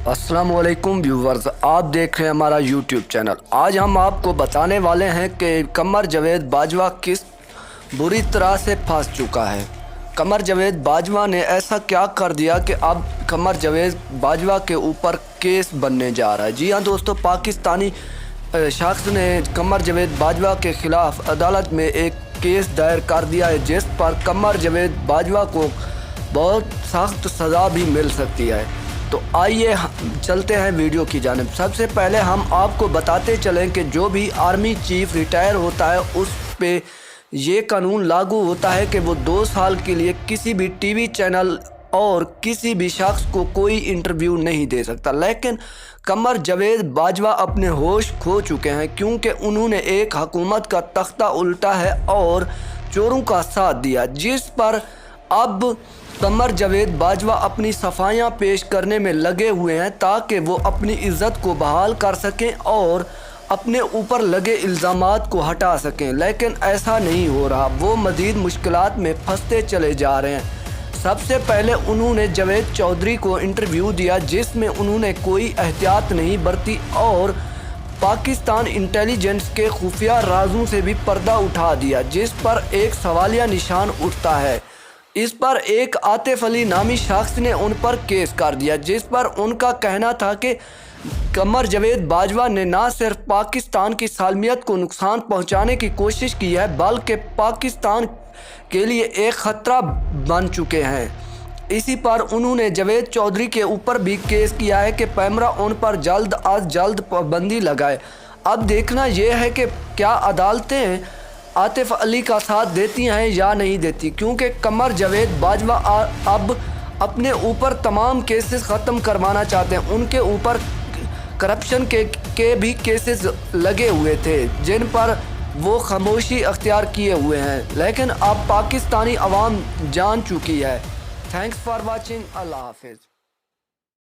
अस्सलाम वालेकुम व्यूवर्स, आप देख रहे हैं हमारा यूट्यूब चैनल। आज हम आपको बताने वाले हैं कि कमर जावेद बाजवा किस बुरी तरह से फंस चुका है। कमर जावेद बाजवा ने ऐसा क्या कर दिया कि अब कमर जावेद बाजवा के ऊपर केस बनने जा रहा है। जी हाँ दोस्तों, पाकिस्तानी शख्स ने कमर जावेद बाजवा के ख़िलाफ़ अदालत में एक केस दायर कर दिया है, जिस पर कमर जावेद बाजवा को बहुत सख्त सज़ा भी मिल सकती है। तो आइए चलते हैं वीडियो की जानिब। सबसे पहले हम आपको बताते चलें कि जो भी आर्मी चीफ रिटायर होता है उस पे ये कानून लागू होता है कि वो 2 साल के लिए किसी भी टीवी चैनल और किसी भी शख्स को कोई इंटरव्यू नहीं दे सकता। लेकिन कमर जावेद बाजवा अपने होश खो चुके हैं, क्योंकि उन्होंने एक हुकूमत का तख्ता उल्टा है और चोरों का साथ दिया, जिस पर अब कमर जावेद बाजवा अपनी सफाइयाँ पेश करने में लगे हुए हैं ताकि वो अपनी इज़्ज़त को बहाल कर सकें और अपने ऊपर लगे इल्ज़ामात को हटा सकें। लेकिन ऐसा नहीं हो रहा, वो मज़ीद मुश्किलात में फंसते चले जा रहे हैं। सबसे पहले उन्होंने जावेद चौधरी को इंटरव्यू दिया, जिसमें उन्होंने कोई एहतियात नहीं बरती और पाकिस्तान इंटेलिजेंस के खुफिया राजों से भी पर्दा उठा दिया, जिस पर एक सवालिया निशान उठता है। इस पर एक आतिफ अली नामी शख्स ने उन पर केस कर दिया, जिस पर उनका कहना था कि कमर जावेद बाजवा ने ना सिर्फ पाकिस्तान की सालमियत को नुकसान पहुंचाने की कोशिश की है, बल्कि पाकिस्तान के लिए एक ख़तरा बन चुके हैं। इसी पर उन्होंने जावेद चौधरी के ऊपर भी केस किया है कि पैमरा उन पर जल्द अज जल्द पाबंदी लगाए। अब देखना यह है कि क्या अदालतें आतिफ अली का साथ देती हैं या नहीं देती, क्योंकि कमर जावेद बाजवा अब अपने ऊपर तमाम केसेस ख़त्म करवाना चाहते हैं। उनके ऊपर करप्शन के भी केसेस लगे हुए थे, जिन पर वो खामोशी अख्तियार किए हुए हैं, लेकिन अब पाकिस्तानी अवाम जान चुकी है। Thanks for watching. अल्लाह हाफिज़।